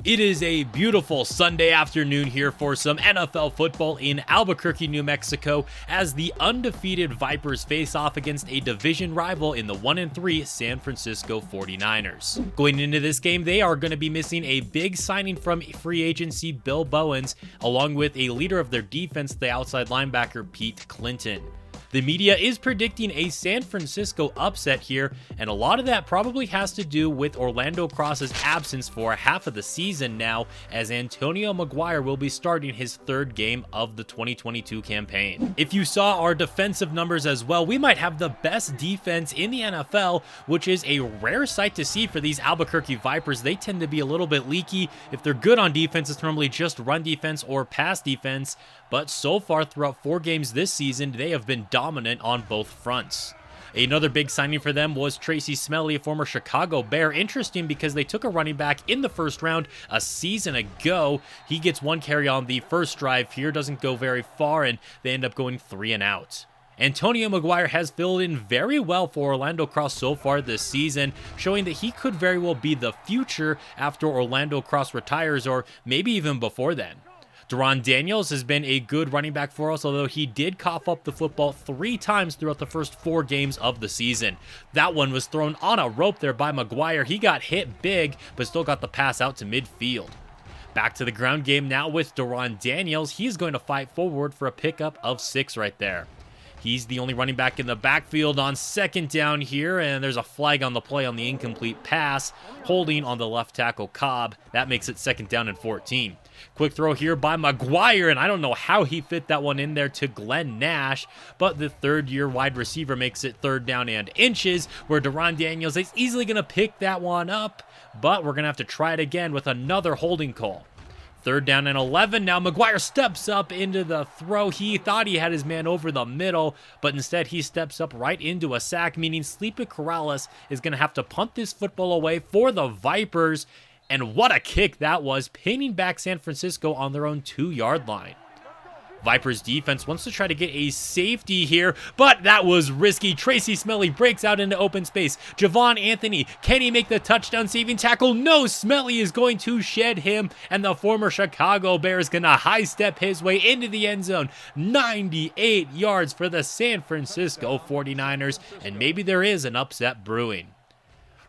It is a beautiful Sunday afternoon here for some NFL football in Albuquerque, New Mexico, as the undefeated Vipers face off against a division rival in the 1-3 San Francisco 49ers. Going into this game, they are going to be missing a big signing from free agency Bill Bowens, along with a leader of their defense, the outside linebacker Pete Clinton. The media is predicting a San Francisco upset here, and a lot of that probably has to do with Orlando Cross's absence for half of the season now, as Antonio Maguire will be starting his third game of the 2022 campaign. If you saw our defensive numbers as well, we might have the best defense in the NFL, which is a rare sight to see for these Albuquerque Vipers. They tend to be a little bit leaky. If they're good on defense, it's normally just run defense or pass defense, but so far throughout 4 games this season, they have been dominant on both fronts. Another big signing for them was Tracy Smelly, a former Chicago Bear. Interesting because they took a running back in the first round a season ago. He gets 1 carry on the first drive here, doesn't go very far, and they end up going 3 and out. Antonio Maguire has filled in very well for Orlando Cross so far this season, showing that he could very well be the future after Orlando Cross retires, or maybe even before then. Deron Daniels has been a good running back for us, although he did cough up the football 3 times throughout the first 4 games of the season. That one was thrown on a rope there by Maguire. He got hit big, but still got the pass out to midfield. Back to the ground game now with Deron Daniels. He's going to fight forward for a pickup of 6 right there. He's the only running back in the backfield on second down here, and there's a flag on the play on the incomplete pass, holding on the left tackle Cobb. That makes it 2nd down and 14. Quick throw here by Maguire, and I don't know how he fit that one in there to Glenn Nash, but the third-year wide receiver makes it 3rd down and inches, where Deron Daniels is easily going to pick that one up, but we're going to have to try it again with another holding call. 3rd down and 11. Now Maguire steps up into the throw. He thought he had his man over the middle, but instead he steps up right into a sack, meaning Sleepy Corrales is going to have to punt this football away for the Vipers. And what a kick that was, pinning back San Francisco on their own 2-yard line. Vipers defense wants to try to get a safety here, but that was risky. Tracy Smelly breaks out into open space. Javon Anthony, can he make the touchdown saving tackle? No, Smelly is going to shed him, and the former Chicago Bear is going to high step his way into the end zone. 98 yards for the San Francisco 49ers, and maybe there is an upset brewing.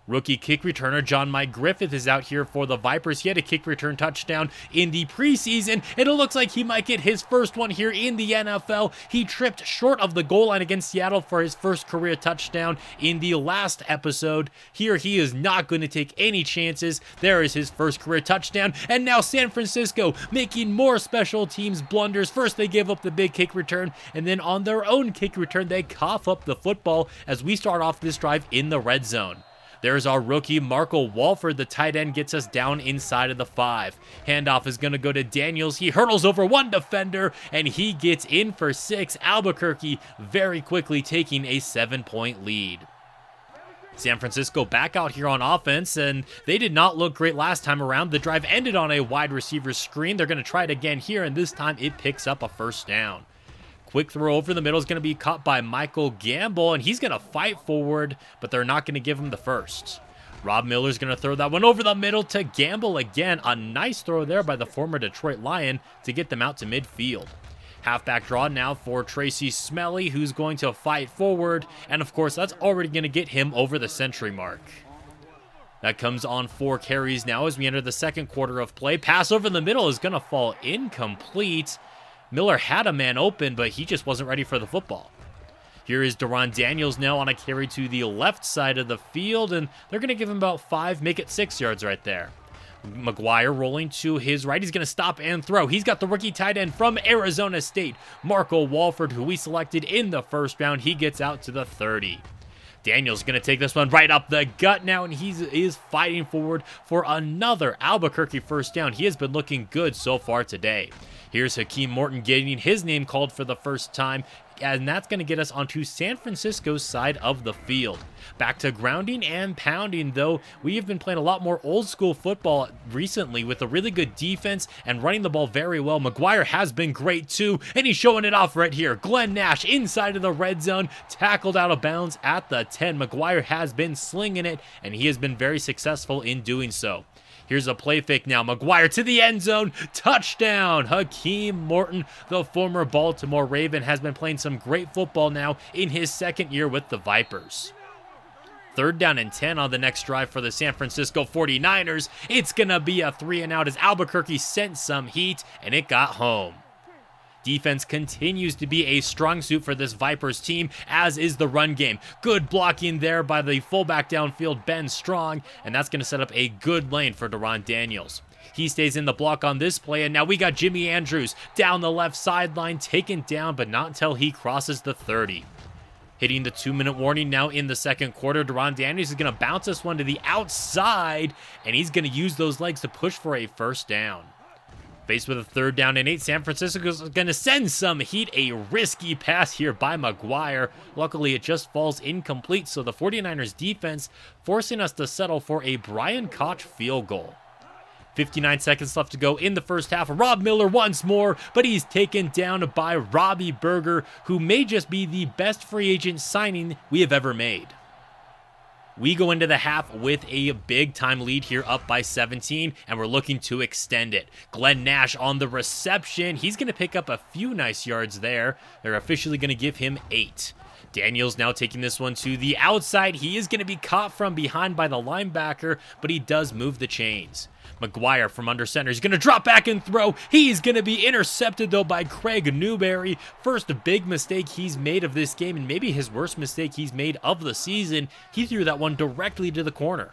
Rookie kick returner John Mike Griffith is out here for the Vipers. He had a kick return touchdown in the preseason, and it looks like he might get his first one here in the NFL. He tripped short of the goal line against Seattle for his first career touchdown in the last episode. Here he is not going to take any chances. There is his first career touchdown, and now San Francisco making more special teams blunders. First they give up the big kick return, and then on their own kick return they cough up the football as we start off this drive in the red zone. There's our rookie, Marco Walford. The tight end gets us down inside of the 5. Handoff is going to go to Daniels. He hurdles over 1 defender, and he gets in for 6. Albuquerque very quickly taking a 7-point lead. San Francisco back out here on offense, and they did not look great last time around. The drive ended on a wide receiver screen. They're going to try it again here, and this time it picks up a 1st down. Quick throw over the middle is going to be caught by Michael Gamble, and he's going to fight forward, but they're not going to give him the first. Rob Miller's going to throw that one over the middle to Gamble again. A nice throw there by the former Detroit Lion to get them out to midfield. Halfback draw now for Tracy Smelly, who's going to fight forward, and of course that's already going to get him over the century mark. That comes on 4 carries now as we enter the 2nd quarter of play. Pass over the middle is going to fall incomplete. Miller had a man open, but he just wasn't ready for the football. Here is Deron Daniels now on a carry to the left side of the field, and they're going to give him about 5, make it 6 yards right there. Maguire rolling to his right. He's going to stop and throw. He's got the rookie tight end from Arizona State, Marco Walford, who we selected in the 1st round. He gets out to the 30. Daniels going to take this one right up the gut now, and he is fighting forward for another Albuquerque 1st down. He has been looking good so far today. Here's Hakeem Morton getting his name called for the first time, and that's going to get us onto San Francisco's side of the field. Back to grounding and pounding, though. We have been playing a lot more old school football recently with a really good defense and running the ball very well. Maguire has been great too, and he's showing it off right here. Glenn Nash inside of the red zone, tackled out of bounds at the 10. Maguire has been slinging it, and he has been very successful in doing so. Here's a play fake now. Maguire to the end zone. Touchdown. Hakeem Morton, the former Baltimore Raven, has been playing some great football now in his second year with the Vipers. 3rd down and 10 on the next drive for the San Francisco 49ers. It's going to be a 3-and-out as Albuquerque sent some heat, and it got home. Defense continues to be a strong suit for this Vipers team, as is the run game. Good blocking there by the fullback downfield, Ben Strong, and that's going to set up a good lane for Deron Daniels. He stays in the block on this play, and now we got Jimmy Andrews down the left sideline, taken down, but not until he crosses the 30. Hitting the 2-minute warning now in the second quarter, Deron Daniels is going to bounce this one to the outside, and he's going to use those legs to push for a first down. Faced with a 3rd down and 8, San Francisco is going to send some heat. A risky pass here by Maguire. Luckily, it just falls incomplete, so the 49ers defense forcing us to settle for a Brian Koch field goal. 59 seconds left to go in the first half. Rob Miller once more, but he's taken down by Robbie Berger, who may just be the best free agent signing we have ever made. We go into the half with a big-time lead here, up by 17, and we're looking to extend it. Glenn Nash on the reception. He's going to pick up a few nice yards there. They're officially going to give him 8. Daniels now taking this one to the outside. He is going to be caught from behind by the linebacker, but he does move the chains. Maguire from under center. He's going to drop back and throw. He's going to be intercepted, though, by Craig Newberry. First big mistake he's made of this game, and maybe his worst mistake he's made of the season. He threw that one directly to the corner.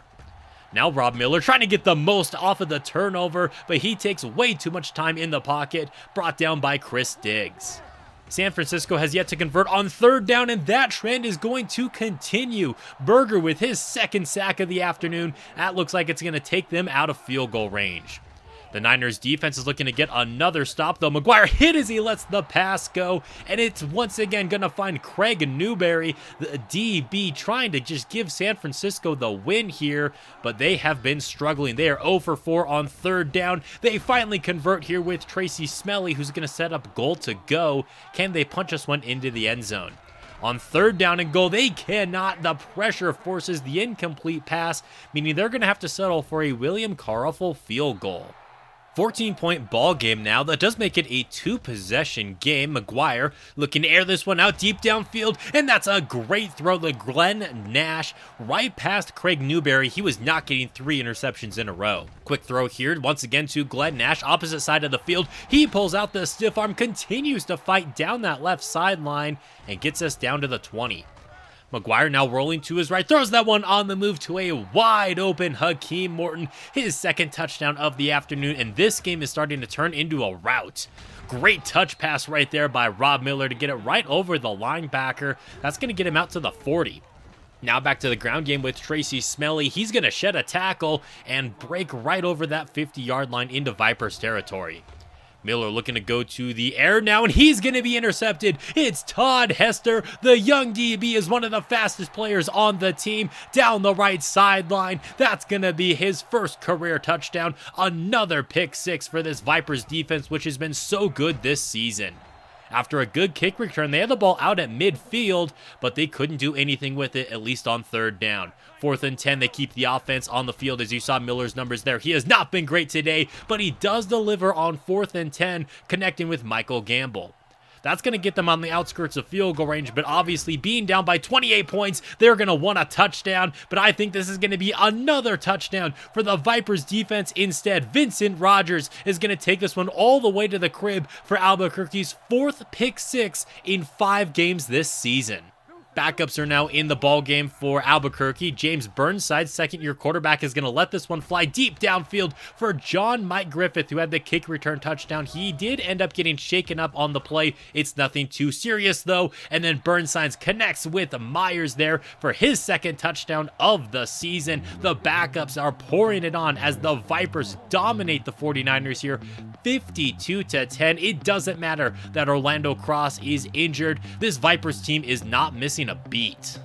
Now Rob Miller trying to get the most off of the turnover, but he takes way too much time in the pocket, brought down by Chris Diggs. San Francisco has yet to convert on 3rd down, and that trend is going to continue. Berger with his 2nd sack of the afternoon. That looks like it's going to take them out of field goal range. The Niners defense is looking to get another stop, though. Maguire hit as he lets the pass go, and it's once again going to find Craig Newberry, the DB, trying to just give San Francisco the win here, but they have been struggling. They are 0 for 4 on 3rd down. They finally convert here with Tracy Smelly, who's going to set up goal to go. Can they punch us one into the end zone? On 3rd down and goal, they cannot. The pressure forces the incomplete pass, meaning they're going to have to settle for a William Caraful field goal. 14-point ball game now. That does make it a 2-possession game. Maguire looking to air this one out deep downfield, and that's a great throw to Glenn Nash right past Craig Newberry. He was not getting 3 interceptions in a row. Quick throw here once again to Glenn Nash, opposite side of the field. He pulls out the stiff arm, continues to fight down that left sideline, and gets us down to the 20. Maguire now rolling to his right, throws that one on the move to a wide open Hakeem Morton, his 2nd touchdown of the afternoon, and this game is starting to turn into a rout. Great touch pass right there by Rob Miller to get it right over the linebacker. That's going to get him out to the 40. Now back to the ground game with Tracy Smelly. He's going to shed a tackle and break right over that 50-yard line into Vipers territory. Miller looking to go to the air now, and he's going to be intercepted. It's Todd Hester. The young DB is one of the fastest players on the team down the right sideline. That's going to be his first career touchdown. Another pick 6 for this Vipers defense, which has been so good this season. After a good kick return, they had the ball out at midfield, but they couldn't do anything with it, at least on 3rd down. 4th and 10, they keep the offense on the field, as you saw Miller's numbers there. He has not been great today, but he does deliver on 4th and 10, connecting with Michael Gamble. That's going to get them on the outskirts of field goal range, but obviously being down by 28 points, they're going to want a touchdown, but I think this is going to be another touchdown for the Vipers defense instead. Vincent Rogers is going to take this one all the way to the crib for Albuquerque's 4th pick 6 in 5 games this season. Backups are now in the ball game for Albuquerque. James Burnside, second-year quarterback, is going to let this one fly deep downfield for John Mike Griffith, who had the kick return touchdown. He did end up getting shaken up on the play. It's nothing too serious, though. And then Burnside connects with Myers there for his 2nd touchdown of the season. The backups are pouring it on as the Vipers dominate the 49ers here, 52-10. It doesn't matter that Orlando Cross is injured. This Vipers team is not missing a beat.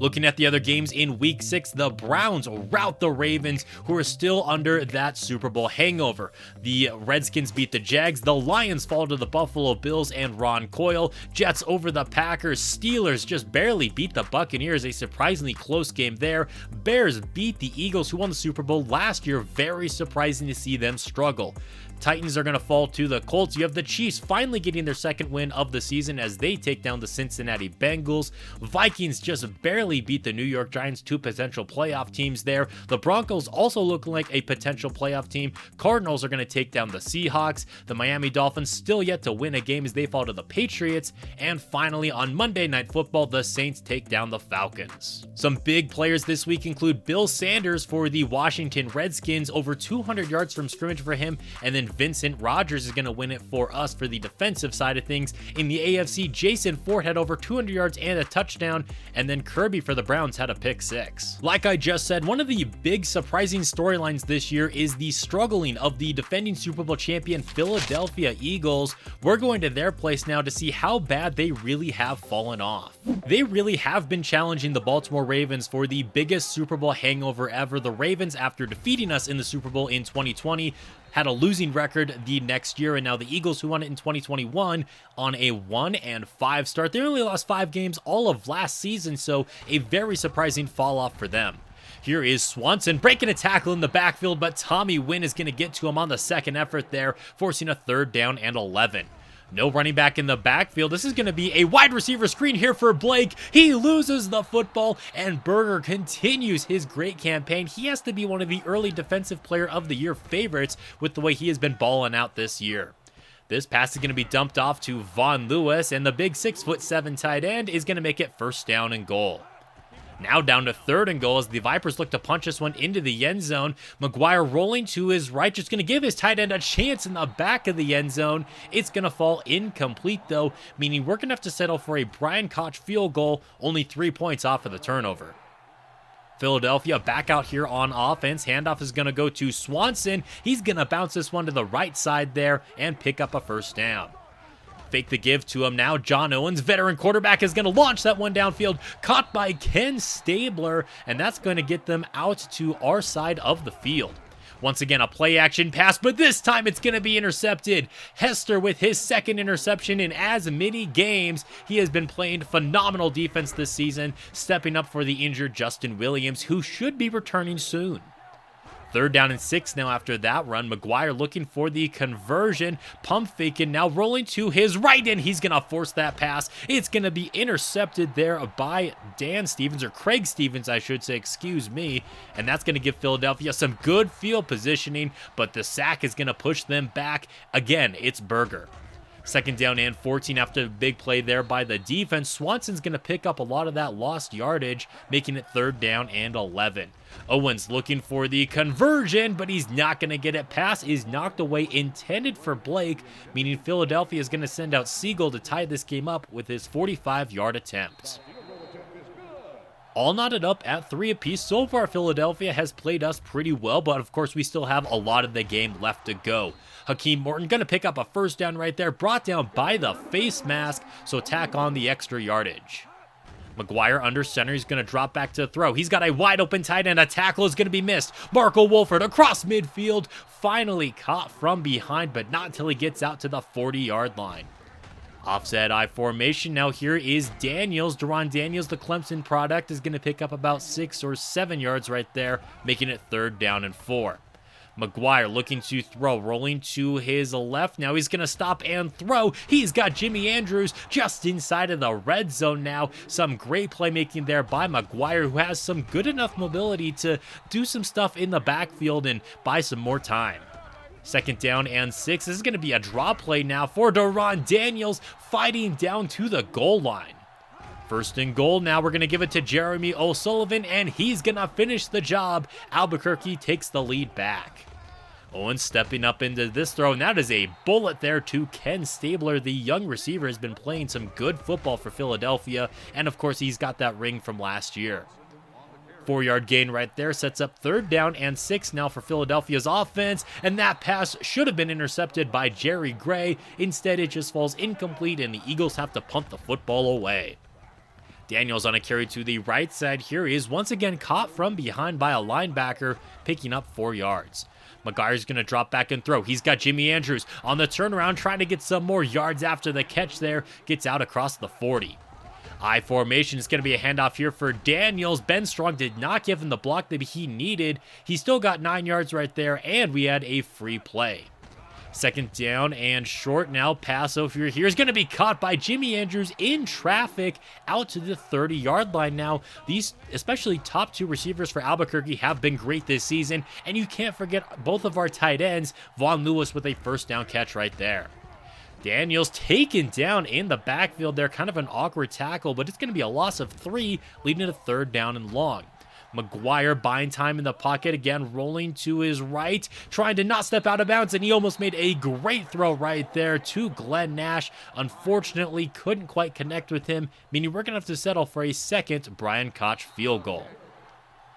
Looking at the other games in Week 6, the Browns rout the Ravens, who are still under that Super Bowl hangover. The Redskins beat the Jags, the Lions fall to the Buffalo Bills and Ron Coyle, Jets over the Packers, Steelers just barely beat the Buccaneers, a surprisingly close game there. Bears beat the Eagles, who won the Super Bowl last year, very surprising to see them struggle. Titans are going to fall to the Colts. You have the Chiefs finally getting their second win of the season as they take down the Cincinnati Bengals. Vikings just barely beat the New York Giants, two potential playoff teams there. The Broncos also looking like a potential playoff team. Cardinals are going to take down the Seahawks. The Miami Dolphins still yet to win a game as they fall to the Patriots. And finally, on Monday Night Football, the Saints take down the Falcons. Some big players this week include Bill Sanders for the Washington Redskins, over 200 yards from scrimmage for him, and then Vincent Rogers is going to win it for us for the defensive side of things. In the AFC, Jason Ford had over 200 yards and a touchdown, and then Kirby for the Browns had a pick six. Like I just said, one of the big surprising storylines this year is the struggling of the defending Super Bowl champion Philadelphia Eagles. We're going to their place now to see how bad they really have fallen off. They really have been challenging the Baltimore Ravens for the biggest Super Bowl hangover ever. The Ravens, after defeating us in the Super Bowl in 2020, had a losing record the next year, and now the Eagles, who won it in 2021 on a 1-5 start, they only lost 5 games all of last season, so a very surprising fall off for them. Here is Swanson breaking a tackle in the backfield, but Tommy Wynn is going to get to him on the second effort there, forcing a 3rd down and 11. No running back in the backfield. This is going to be a wide receiver screen here for Blake. He loses the football, and Berger continues his great campaign. He has to be one of the early Defensive Player of the Year favorites with the way he has been balling out this year. This pass is going to be dumped off to Von Lewis, and the big 6'7" tight end is going to make it 1st down and goal. Now down to 3rd and goal as the Vipers look to punch this one into the end zone. Maguire rolling to his right, just going to give his tight end a chance in the back of the end zone. It's going to fall incomplete though, meaning we're going to have to settle for a Brian Koch field goal, only 3 points off of the turnover. Philadelphia back out here on offense. Handoff is going to go to Swanson. He's going to bounce this one to the right side there and pick up a 1st down. Fake the give to him now. John Owens, veteran quarterback, is going to launch that one downfield. Caught by Ken Stabler, and that's going to get them out to our side of the field. Once again, a play action pass, but this time it's going to be intercepted. Hester with his 2nd interception in as many games. He has been playing phenomenal defense this season, stepping up for the injured Justin Williams, who should be returning soon. 3rd down and 6 now after that run. Maguire looking for the conversion. Pump faking now, rolling to his right, and he's going to force that pass. It's going to be intercepted there by Dan Stevens, or Craig Stevens, I should say, excuse me. And that's going to give Philadelphia some good field positioning, but the sack is going to push them back. Again, it's Berger. 2nd down and 14 after a big play there by the defense. Swanson's going to pick up a lot of that lost yardage, making it 3rd down and 11. Owens looking for the conversion, but he's not going to get it. Pass is knocked away, intended for Blake, meaning Philadelphia is going to send out Siegel to tie this game up with his 45-yard attempt. All knotted up at 3 apiece. So far, Philadelphia has played us pretty well, but of course, we still have a lot of the game left to go. Hakeem Morton going to pick up a 1st down right there, brought down by the face mask, so tack on the extra yardage. Maguire under center. He's going to drop back to throw. He's got a wide open tight end. A tackle is going to be missed. Marco Wolford across midfield. Finally caught from behind, but not until he gets out to the 40-yard line. Offset I formation. Now here is Daniels. Deron Daniels, the Clemson product, is going to pick up about 6 or 7 yards right there, making it 3rd down and 4. Maguire looking to throw, rolling to his left. Now he's going to stop and throw. He's got Jimmy Andrews just inside of the red zone now. Some great playmaking there by Maguire, who has some good enough mobility to do some stuff in the backfield and buy some more time. 2nd down and 6. This is going to be a draw play now for Deron Daniels, fighting down to the goal line. 1st and goal now. We're going to give it to Jeremy O'Sullivan, and he's going to finish the job. Albuquerque takes the lead back. Owens stepping up into this throw, and that is a bullet there to Ken Stabler. The young receiver has been playing some good football for Philadelphia, and of course, he's got that ring from last year. 4-yard gain right there sets up 3rd down and 6 now for Philadelphia's offense, and that pass should have been intercepted by Jerry Gray. Instead, it just falls incomplete, and the Eagles have to punt the football away. Daniels on a carry to the right side. Here he is once again caught from behind by a linebacker, picking up 4 yards. Maguire's going to drop back and throw. He's got Jimmy Andrews on the turnaround, trying to get some more yards after the catch there. Gets out across the 40. I formation is going to be a handoff here for Daniels. Ben Strong did not give him the block that he needed. He still got 9 yards right there, and we had a free play. Second down and short now. Pass over here is going to be caught by Jimmy Andrews in traffic out to the 30-yard line now. These, especially top 2 receivers for Albuquerque, have been great this season. And you can't forget both of our tight ends, Vaughn Lewis with a first down catch right there. Daniels taken down in the backfield there. Kind of an awkward tackle, but it's going to be a loss of 3, leading to 3rd down and long. Maguire buying time in the pocket again, rolling to his right, trying to not step out of bounds, and he almost made a great throw right there to Glenn Nash. Unfortunately, couldn't quite connect with him, meaning we're going to have to settle for a second Brian Koch field goal.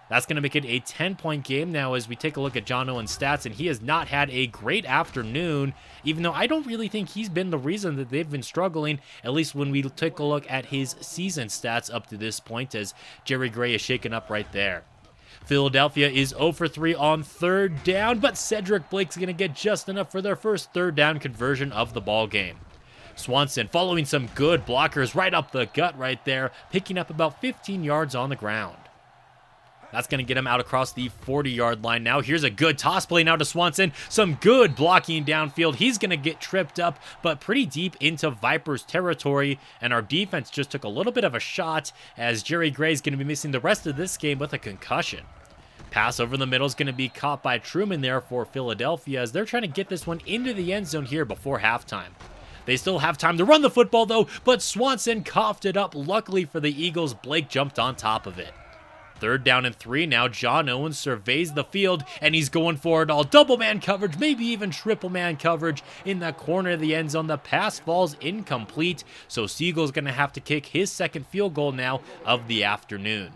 That's going to make it a 10-point game now as we take a look at John Owen's stats, and he has not had a great afternoon, even though I don't really think he's been the reason that they've been struggling, at least when we take a look at his season stats up to this point, as Jerry Gray is shaken up right there. Philadelphia is 0 for 3 on 3rd down, but Cedric Blake's going to get just enough for their first 3rd down conversion of the ball game. Swanson following some good blockers right up the gut right there, picking up about 15 yards on the ground. That's going to get him out across the 40-yard line now. Here's a good toss play now to Swanson. Some good blocking downfield. He's going to get tripped up, but pretty deep into Vipers territory. And our defense just took a little bit of a shot as Jerry Gray's going to be missing the rest of this game with a concussion. Pass over the middle is going to be caught by Truman there for Philadelphia as they're trying to get this one into the end zone here before halftime. They still have time to run the football though, but Swanson coughed it up. Luckily for the Eagles, Blake jumped on top of it. 3rd down and 3 now. John Owens surveys the field, and he's going for it all. Double man coverage, maybe even triple man coverage in the corner of the end zone. The pass falls incomplete, so Siegel's going to have to kick his second field goal now of the afternoon.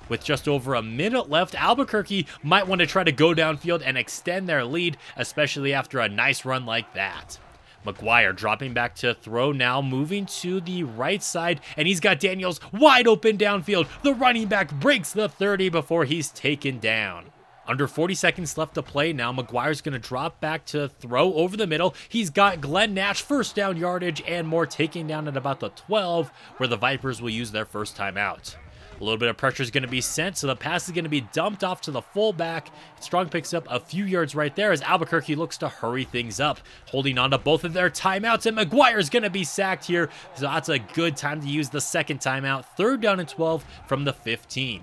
With just over a minute left, Albuquerque might want to try to go downfield and extend their lead, especially after a nice run like that. Maguire dropping back to throw now, moving to the right side, and he's got Daniels wide open downfield. The running back breaks the 30 before he's taken down. Under 40 seconds left to play now. Maguire's going to drop back to throw over the middle. He's got Glenn Nash first down yardage and more, taking down at about the 12, where the Vipers will use their first timeout. A little bit of pressure is going to be sent, so the pass is going to be dumped off to the fullback. Strong picks up a few yards right there as Albuquerque looks to hurry things up, holding on to both of their timeouts, and Maguire's going to be sacked here, so that's a good time to use the second timeout. 3rd down and 12 from the 15.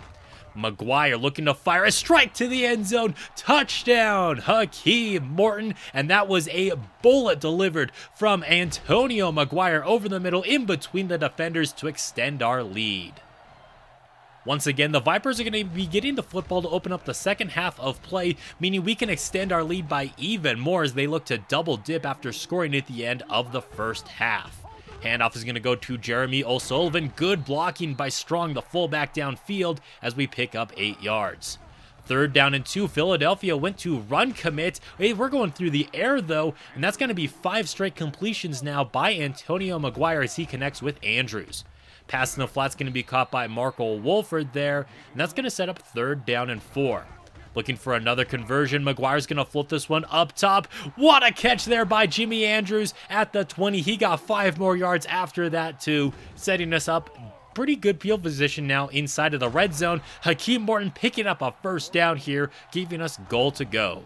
Maguire looking to fire a strike to the end zone. Touchdown, Hakeem Morton. And that was a bullet delivered from Antonio Maguire over the middle in between the defenders to extend our lead. Once again, the Vipers are going to be getting the football to open up the second half of play, meaning we can extend our lead by even more as they look to double dip after scoring at the end of the first half. Handoff is going to go to Jeremy O'Sullivan. Good blocking by Strong, the fullback downfield, as we pick up 8 yards. 3rd down and 2. Philadelphia went to run commit. Hey, we're going through the air though, and that's going to be 5 straight completions now by Antonio Maguire as he connects with Andrews. Pass in the flat's going to be caught by Marco Wolford there, and that's going to set up 3rd down and 4. Looking for another conversion. Maguire's going to flip this one up top. What a catch there by Jimmy Andrews at the 20. He got 5 more yards after that too, setting us up pretty good field position now inside of the red zone. Hakeem Morton picking up a first down here, giving us goal to go.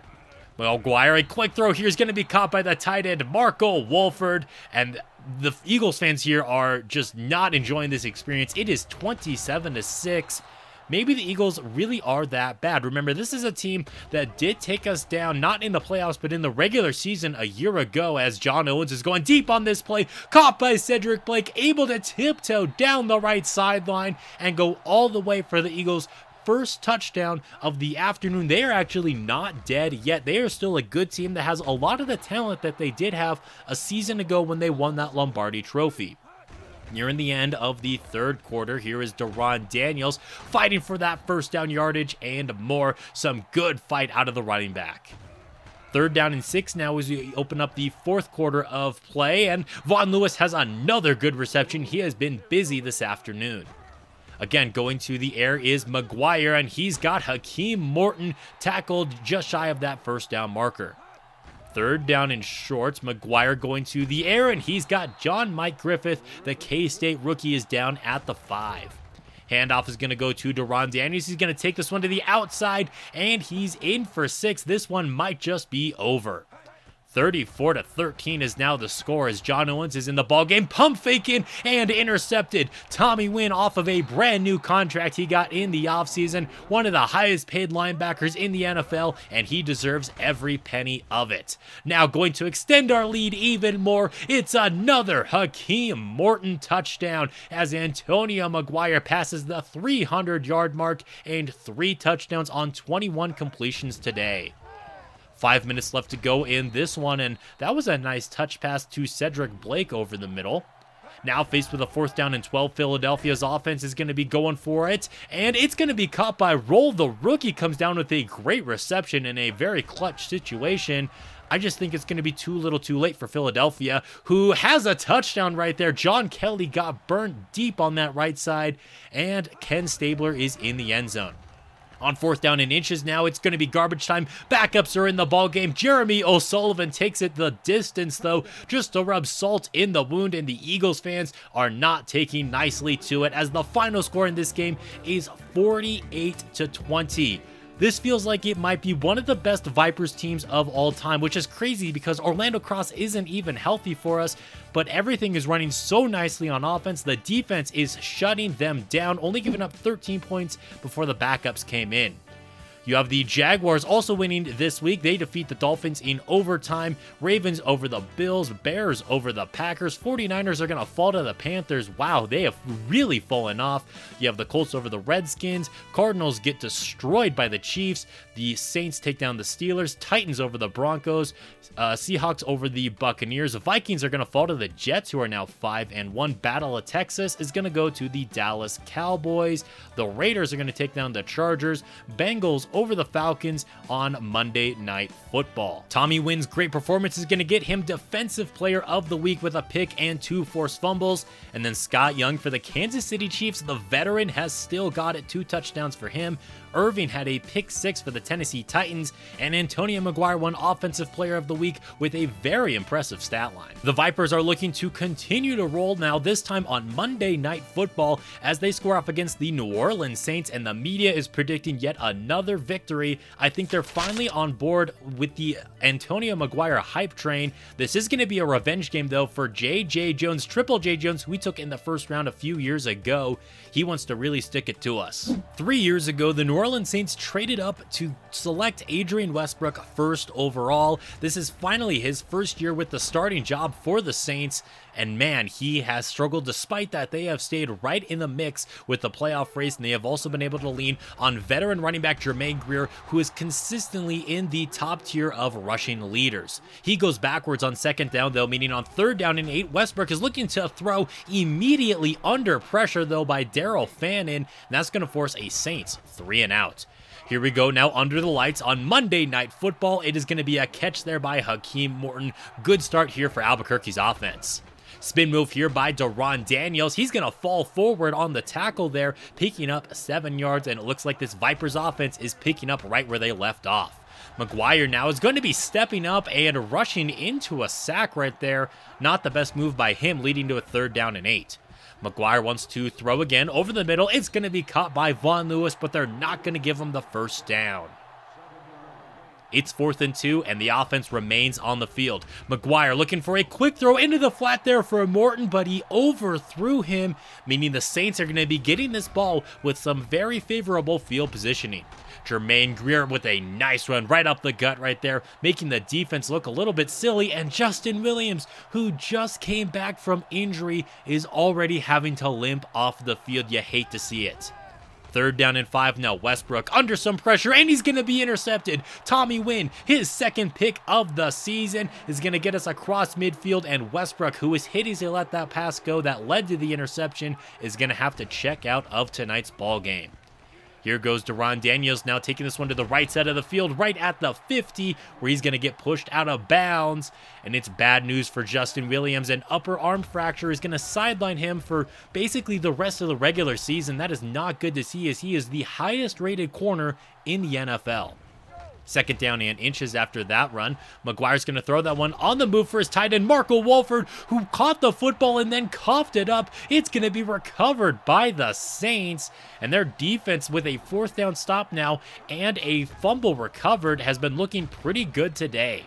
Maguire, a quick throw here is going to be caught by the tight end Marco Wolford, and the Eagles fans here are just not enjoying this experience. It is 27-6. Maybe the Eagles really are that bad. Remember, this is a team that did take us down, not in the playoffs, but in the regular season a year ago, as John Owens is going deep on this play, caught by Cedric Blake, able to tiptoe down the right sideline and go all the way for the Eagles' first touchdown of the afternoon. They are actually not dead yet. They are still a good team that has a lot of the talent that they did have a season ago when they won that Lombardi Trophy. Nearing the end of the 3rd quarter, here is Deron Daniels fighting for that first down yardage and more. Some good fight out of the running back. 3rd down and 6 now as we open up the 4th quarter of play, and Vaughn Lewis has another good reception. He has been busy this afternoon. Again, going to the air is Maguire, and he's got Hakeem Morton tackled just shy of that first down marker. Third down and short, Maguire going to the air, and he's got John Mike Griffith, the K-State rookie, is down at the 5. Handoff is going to go to Deron Daniels. He's going to take this one to the outside, and he's in for 6. This one might just be over. 34-13 is now the score as John Owens is in the ballgame. Pump faking and intercepted. Tommy Wynn off of a brand new contract he got in the offseason. One of the highest paid linebackers in the NFL, and he deserves every penny of it. Now going to extend our lead even more. It's another Hakeem Morton touchdown as Antonio Maguire passes the 300-yard mark and 3 touchdowns on 21 completions today. 5 minutes left to go in this one, and that was a nice touch pass to Cedric Blake over the middle. Now faced with a 4th down and 12, Philadelphia's offense is going to be going for it, and it's going to be caught by Roll. The rookie comes down with a great reception in a very clutch situation. I just think it's going to be too little too late for Philadelphia, who has a touchdown right there. John Kelly got burnt deep on that right side, and Ken Stabler is in the end zone. On 4th down and inches now, it's going to be garbage time. Backups are in the ballgame. Jeremy O'Sullivan takes it the distance, though, just to rub salt in the wound, and the Eagles fans are not taking nicely to it, as the final score in this game is 48-20. This feels like it might be one of the best Vipers teams of all time, which is crazy because Orlando Cross isn't even healthy for us, but everything is running so nicely on offense. The defense is shutting them down, only giving up 13 points before the backups came in. You have the Jaguars also winning this week. They defeat the Dolphins in overtime. Ravens over the Bills. Bears over the Packers. 49ers are going to fall to the Panthers. Wow, they have really fallen off. You have the Colts over the Redskins. Cardinals get destroyed by the Chiefs. The Saints take down the Steelers. Titans over the Broncos. Seahawks over the Buccaneers. The Vikings are going to fall to the Jets, who are now 5-1. Battle of Texas is going to go to the Dallas Cowboys. The Raiders are going to take down the Chargers. Bengals over the Falcons on Monday Night Football. Tommy Wynn's great performance is going to get him Defensive Player of the Week with a pick and 2 forced fumbles. And then Scott Young for the Kansas City Chiefs. The veteran has still got it. 2 touchdowns for him. Irving had a pick 6 for the Tennessee Titans, and Antonio Maguire won Offensive Player of the Week with a very impressive stat line. The Vipers are looking to continue to roll now, this time on Monday Night Football, as they score off against the New Orleans Saints, and the media is predicting yet another victory. I think they're finally on board with the Antonio Maguire hype train. This is going to be a revenge game, though, for J.J. Jones, Triple J Jones, who we took in the first round a few years ago. He wants to really stick it to us. 3 years ago, the New Orleans Saints traded up to select Adrian Westbrook first overall. This is finally his first year with the starting job for the Saints, and man, he has struggled. Despite that, they have stayed right in the mix with the playoff race, and they have also been able to lean on veteran running back Jermaine Greer, who is consistently in the top tier of rushing leaders. He goes backwards on 2nd down, though, meaning on 3rd down and 8, Westbrook is looking to throw immediately under pressure, though, by Daryl Fannin, and that's going to force a Saints 3 and out. Here we go now under the lights on Monday Night Football. It is going to be a catch there by Hakeem Morton. Good start here for Albuquerque's offense. Spin move here by Deron Daniels. He's going to fall forward on the tackle there, picking up 7 yards, and it looks like this Vipers offense is picking up right where they left off. Maguire now is going to be stepping up and rushing into a sack right there. Not the best move by him, leading to a 3rd down and 8. Maguire wants to throw again over the middle. It's going to be caught by Von Lewis, but they're not going to give him the first down. It's 4th and 2, and the offense remains on the field. Maguire looking for a quick throw into the flat there for Morton, but he overthrew him, meaning the Saints are going to be getting this ball with some very favorable field positioning. Jermaine Greer with a nice run right up the gut right there, making the defense look a little bit silly, and Justin Williams, who just came back from injury, is already having to limp off the field. You hate to see it. 3rd down and 5 now. Westbrook under some pressure, and he's going to be intercepted. Tommy Wynn, his 2nd pick of the season, is going to get us across midfield, and Westbrook, who was hit as he let that pass go that led to the interception, is going to have to check out of tonight's ball game. Here goes Deron Daniels now taking this one to the right side of the field, right at the 50, where he's going to get pushed out of bounds. And it's bad news for Justin Williams. An upper arm fracture is going to sideline him for basically the rest of the regular season. That is not good to see, as he is the highest rated corner in the NFL. Second down and inches after that run. Maguire's going to throw that one on the move for his tight end, Marco Wolford, who caught the football and then coughed it up. It's going to be recovered by the Saints, and their defense with a fourth down stop now and a fumble recovered has been looking pretty good today.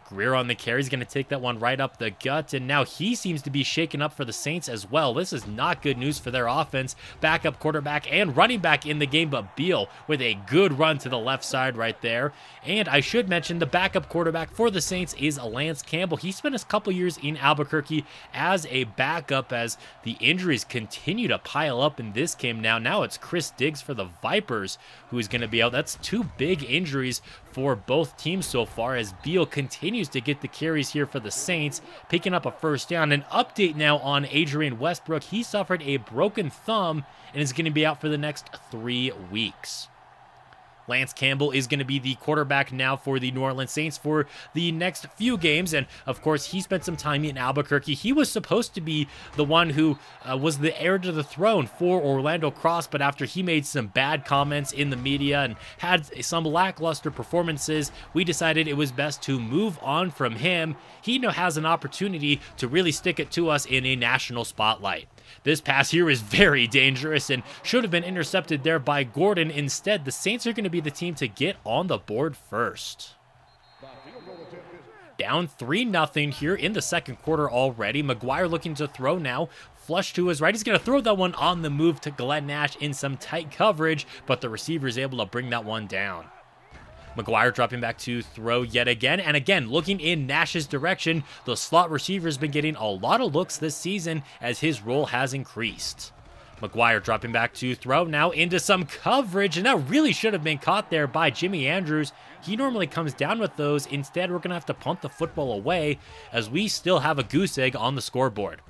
Greer on the carry is going to take that one right up the gut, and now he seems to be shaken up for the Saints as well. This is not good news for their offense. Backup quarterback and running back in the game, but Beal with a good run to the left side right there. And I should mention the backup quarterback for the Saints is Lance Campbell. He spent a couple years in Albuquerque as a backup as the injuries continue to pile up in this game now. Now it's Chris Diggs for the Vipers who is going to be out. That's two big injuries for both teams so far, as Beal continues to get the carries here for the Saints, picking up a first down. An update now on Adrian Westbrook. He suffered a broken thumb and is going to be out for the next 3 weeks. Lance Campbell is going to be the quarterback now for the New Orleans Saints for the next few games. And of course, he spent some time in Albuquerque. He was supposed to be the one who was the heir to the throne for Orlando Cross, but after he made some bad comments in the media and had some lackluster performances, we decided it was best to move on from him. He now has an opportunity to really stick it to us in a national spotlight. This pass here is very dangerous and should have been intercepted there by Gordon. Instead, the Saints are going to be the team to get on the board first. Down 3-0 here in the second quarter already. Maguire looking to throw now. Flush to his right. He's going to throw that one on the move to Glenn Nash in some tight coverage, but the receiver is able to bring that one down. Maguire dropping back to throw yet again, and again looking in Nash's direction. The slot receiver has been getting a lot of looks this season as his role has increased. Maguire dropping back to throw now into some coverage, and that really should have been caught there by Jimmy Andrews. He normally comes down with those. Instead, we're going to have to punt the football away as we still have a goose egg on the scoreboard.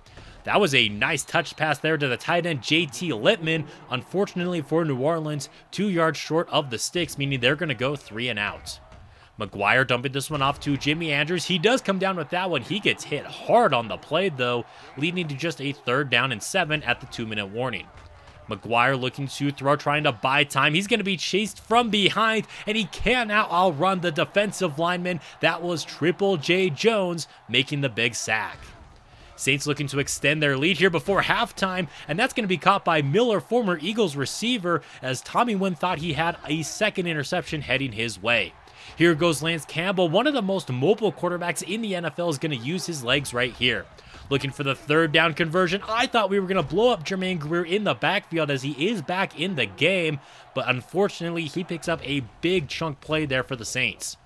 That was a nice touch pass there to the tight end, JT Littman. Unfortunately for New Orleans, 2 yards short of the sticks, meaning they're going to go 3 and out. Maguire dumping this one off to Jimmy Andrews. He does come down with that one. He gets hit hard on the play, though, leading to just a 3rd down and 7 at the 2-minute warning. Maguire looking to throw, trying to buy time. He's going to be chased from behind, and he can now outrun the defensive lineman. That was Triple J Jones making the big sack. Saints looking to extend their lead here before halftime, and that's going to be caught by Miller, former Eagles receiver, as Tommy Wynn thought he had a second interception heading his way. Here goes Lance Campbell. One of the most mobile quarterbacks in the NFL is going to use his legs right here. Looking for the 3rd down conversion. I thought we were going to blow up Jermaine Greer in the backfield as he is back in the game, but unfortunately he picks up a big chunk play there for the Saints.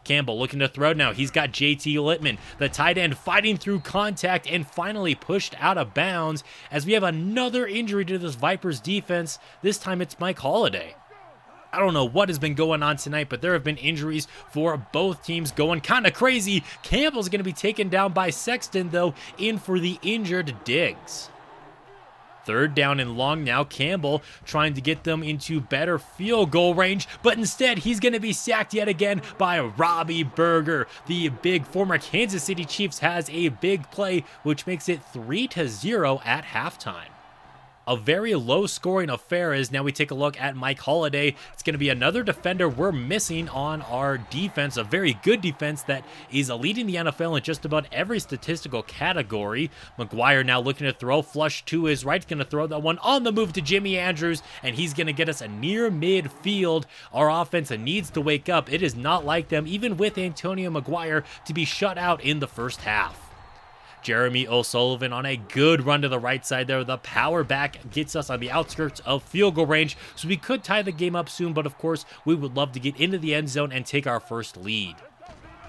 Campbell looking to throw now. He's got JT Littman, the tight end, fighting through contact and finally pushed out of bounds as we have another injury to this Vipers defense. This time it's Mike Holliday. I don't know what has been going on tonight, but there have been injuries for both teams going kind of crazy. Campbell's going to be taken down by Sexton, though, in for the injured Diggs. 3rd down and long now. Campbell trying to get them into better field goal range, but instead he's going to be sacked yet again by Robbie Berger. The big former Kansas City Chiefs has a big play, which makes it 3-0 at halftime. A very low-scoring affair as now we take a look at Mike Holliday. It's going to be another defender we're missing on our defense, a very good defense that is leading the NFL in just about every statistical category. Maguire now looking to throw, flush to his right, going to throw that one on the move to Jimmy Andrews, and he's going to get us a near midfield. Our offense needs to wake up. It is not like them, even with Antonio Maguire, to be shut out in the first half. Jeremy O'Sullivan on a good run to the right side there. The power back gets us on the outskirts of field goal range, so we could tie the game up soon, but of course, we would love to get into the end zone and take our first lead.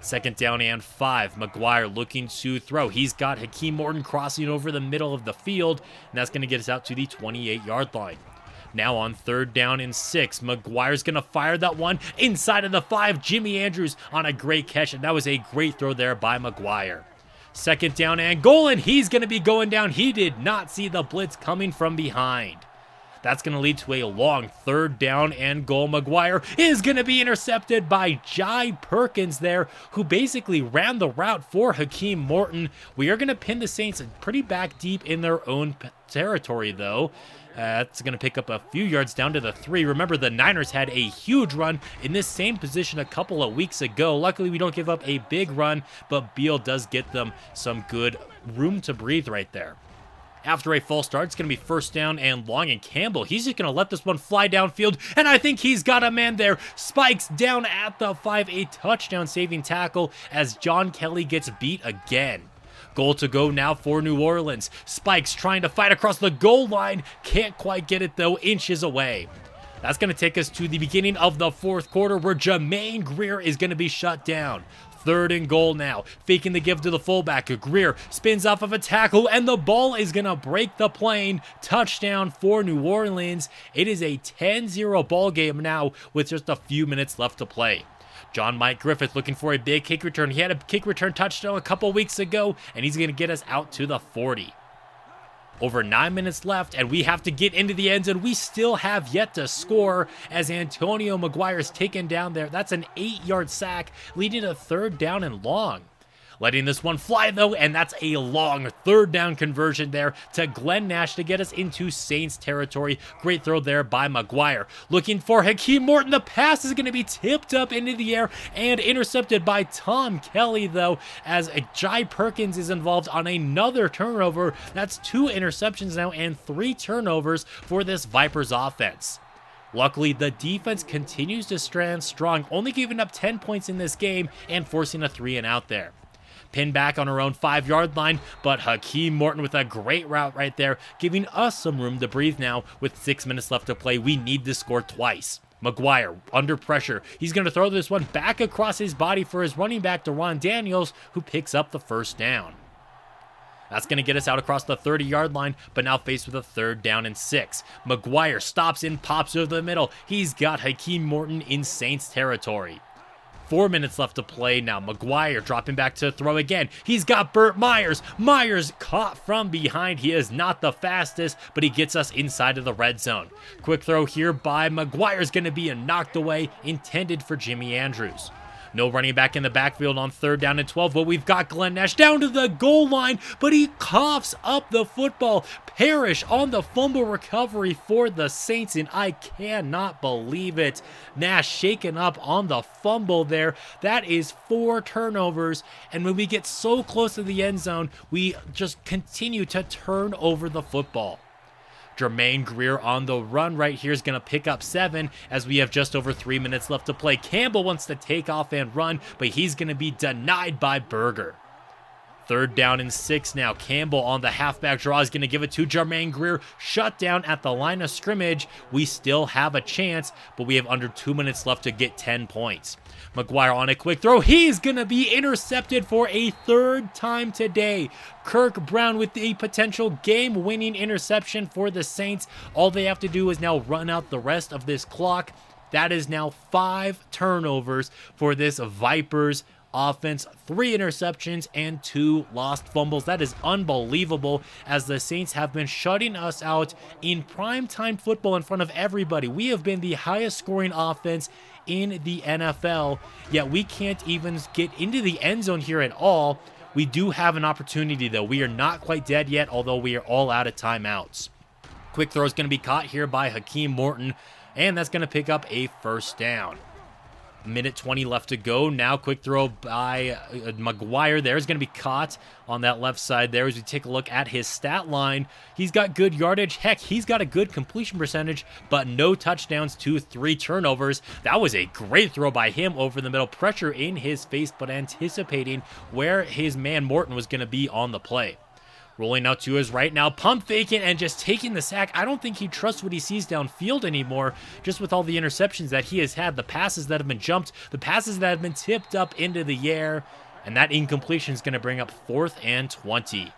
2nd down and 5. Maguire looking to throw. He's got Hakeem Morton crossing over the middle of the field, and that's going to get us out to the 28-yard line. Now on 3rd down and 6, Maguire's going to fire that one inside of the 5. Jimmy Andrews on a great catch, and that was a great throw there by Maguire. 2nd down and goal, and he's going to be going down. He did not see the blitz coming from behind. That's going to lead to a long 3rd down and goal. Maguire is going to be intercepted by Jai Perkins there, who basically ran the route for Hakeem Morton. We are going to pin the Saints pretty back deep in their own territory, though. That's going to pick up a few yards down to the 3. Remember, the Niners had a huge run in this same position a couple of weeks ago. Luckily, we don't give up a big run, but Beal does get them some good room to breathe right there. After a false start, it's going to be 1st down and long, and Campbell, he's just going to let this one fly downfield, and I think he's got a man there. Spikes down at the 5, a touchdown saving tackle as John Kelly gets beat again. Goal to go now for New Orleans. Spikes trying to fight across the goal line. Can't quite get it, though, inches away. That's going to take us to the beginning of the 4th quarter, where Jermaine Greer is going to be shut down. 3rd and goal now. Faking the give to the fullback. Greer spins off of a tackle, and the ball is going to break the plane. Touchdown for New Orleans. It is a 10-0 ball game now with just a few minutes left to play. John Mike Griffith looking for a big kick return. He had a kick return touchdown a couple weeks ago, and he's going to get us out to the 40. Over 9 minutes left, and we have to get into the end zone. We still have yet to score as Antonio Maguire is taken down there. That's an 8-yard sack, leading to 3rd down and long. Letting this one fly, though, and that's a long 3rd down conversion there to Glenn Nash to get us into Saints territory. Great throw there by Maguire. Looking for Hakeem Morton. The pass is going to be tipped up into the air and intercepted by Tom Kelly, though, as Jai Perkins is involved on another turnover. That's 2 interceptions now and 3 turnovers for this Vipers offense. Luckily, the defense continues to stand strong, only giving up 10 points in this game and forcing a 3-and-out there. Pinned back on our own 5-yard line, but Hakeem Morton with a great route right there, giving us some room to breathe now. With 6 minutes left to play, we need to score twice. Maguire under pressure. He's going to throw this one back across his body for his running back, Deron Daniels, who picks up the 1st down. That's going to get us out across the 30-yard line, but now faced with a 3rd down and 6. Maguire stops and pops over the middle. He's got Hakeem Morton in Saints territory. 4 minutes left to play now. Maguire dropping back to throw again. He's got Burt Myers. Myers caught from behind. He is not the fastest, but he gets us inside of the red zone. Quick throw here by Maguire is going to be knocked away, intended for Jimmy Andrews. No running back in the backfield on 3rd down and 12, but we've got Glenn Nash down to the goal line, but he coughs up the football. Parrish on the fumble recovery for the Saints, and I cannot believe it. Nash shaken up on the fumble there. That is 4 turnovers, and when we get so close to the end zone, we just continue to turn over the football. Jermaine Greer on the run right here is going to pick up 7 as we have just over 3 minutes left to play. Campbell wants to take off and run, but he's going to be denied by Berger. 3rd down and 6 now. Campbell on the halfback draw is going to give it to Jermaine Greer. Shut down at the line of scrimmage. We still have a chance, but we have under 2 minutes left to get 10 points. Maguire on a quick throw. He's going to be intercepted for a 3rd time today. Kirk Brown with the potential game-winning interception for the Saints. All they have to do is now run out the rest of this clock. That is now 5 turnovers for this Vipers offense, 3 interceptions and 2 lost fumbles. That is unbelievable, as the Saints have been shutting us out in primetime football in front of everybody. We have been the highest scoring offense in the NFL, yet we can't even get into the end zone here at all. We do have an opportunity, though. We are not quite dead yet, although we are all out of timeouts. Quick throw is going to be caught here by Hakeem Morton, and that's going to pick up a 1st down. Minute 20 left to go. Now quick throw by Maguire there is going to be caught on that left side there. As we take a look at his stat line, he's got good yardage. Heck, he's got a good completion percentage, but no touchdowns to 3 turnovers. That was a great throw by him over the middle. Pressure in his face, but anticipating where his man Morton was going to be on the play. Rolling out to his right now, pump faking and just taking the sack. I don't think he trusts what he sees downfield anymore, just with all the interceptions that he has had, the passes that have been jumped, the passes that have been tipped up into the air, and that incompletion is going to bring up 4th and 20.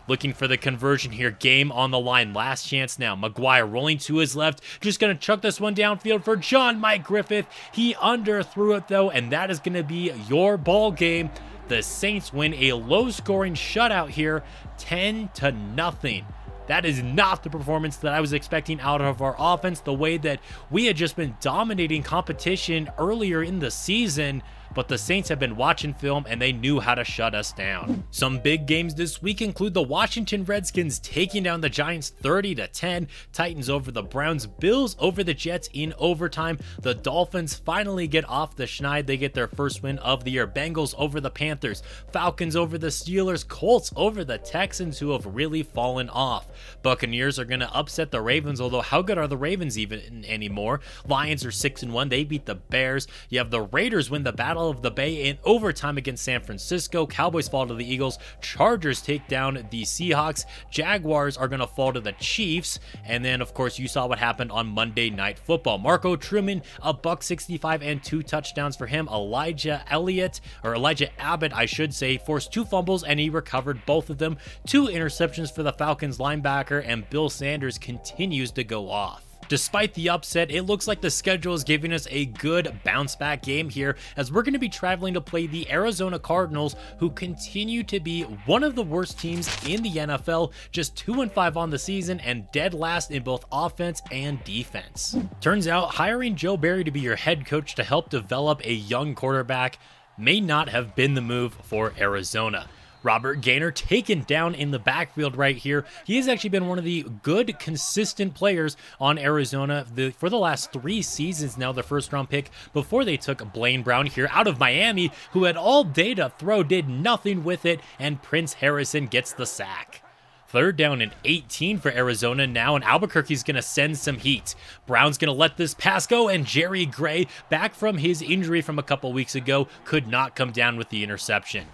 Looking for the conversion here, game on the line, last chance now. Maguire rolling to his left, just going to chuck this one downfield for John Mike Griffith. He underthrew it though, and that is going to be your ball game. The Saints win a low-scoring shutout here, 10-0. That is not the performance that I was expecting out of our offense, the way that we had just been dominating competition earlier in the season. But the Saints have been watching film and they knew how to shut us down. Some big games this week include the Washington Redskins taking down the Giants 30-10, Titans over the Browns, Bills over the Jets in overtime. The Dolphins finally get off the schneid. They get their first win of the year. Bengals over the Panthers, Falcons over the Steelers, Colts over the Texans, who have really fallen off. Buccaneers are going to upset the Ravens, although how good are the Ravens even anymore? Lions are 6-1. They beat the Bears. You have the Raiders win the Battle of the Bay in overtime against San Francisco. Cowboys fall to the Eagles. Chargers take down the Seahawks. Jaguars are going to fall to the Chiefs. And then, of course, you saw what happened on Monday Night Football. Marco Truman, $165 and 2 touchdowns for him. Elijah Abbott, I should say, forced 2 fumbles and he recovered both of them. 2 interceptions for the Falcons linebacker, and Bill Sanders continues to go off. Despite the upset, it looks like the schedule is giving us a good bounce back game here, as we're going to be traveling to play the Arizona Cardinals, who continue to be one of the worst teams in the NFL, just 2-5 on the season and dead last in both offense and defense. Turns out hiring Joe Barry to be your head coach to help develop a young quarterback may not have been the move for Arizona. Robert Gaynor taken down in the backfield right here. He has actually been one of the good, consistent players on Arizona for the last 3 seasons now, the first-round pick before they took Blaine Brown here out of Miami, who had all day to throw, did nothing with it, and Prince Harrison gets the sack. 3rd down and 18 for Arizona now, and Albuquerque's going to send some heat. Brown's going to let this pass go, and Jerry Gray, back from his injury from a couple weeks ago, could not come down with the interception.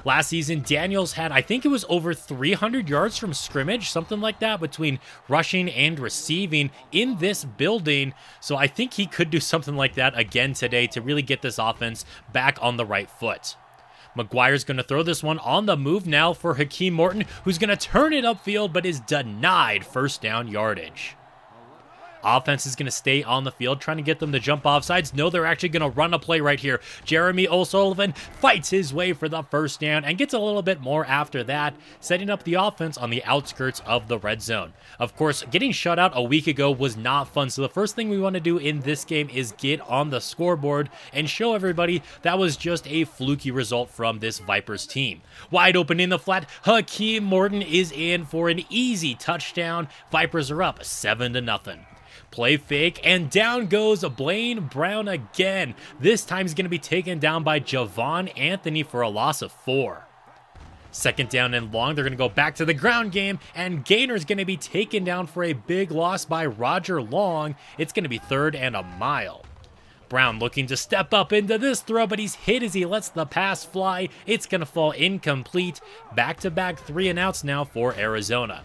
Last season, Daniels had, I think it was over 300 yards from scrimmage, something like that, between rushing and receiving in this building. So I think he could do something like that again today to really get this offense back on the right foot. Maguire's going to throw this one on the move now for Hakeem Morton, who's going to turn it upfield, but is denied first down yardage. Offense is going to stay on the field, trying to get them to jump off sides. No, they're actually going to run a play right here. Jeremy O'Sullivan fights his way for the first down and gets a little bit more after that, setting up the offense on the outskirts of the red zone. Of course, getting shut out a week ago was not fun, so the first thing we want to do in this game is get on the scoreboard and show everybody that was just a fluky result from this Vipers team. Wide open in the flat, Hakeem Morton is in for an easy touchdown. Vipers are up 7-0. Play fake, and down goes Blaine Brown again. This time he's going to be taken down by Javon Anthony for a loss of 4. 2nd down and long, they're going to go back to the ground game, and Gaynor's going to be taken down for a big loss by Roger Long. It's going to be 3rd and a mile. Brown looking to step up into this throw, but he's hit as he lets the pass fly. It's going to fall incomplete. Back-to-back 3-and-outs now for Arizona.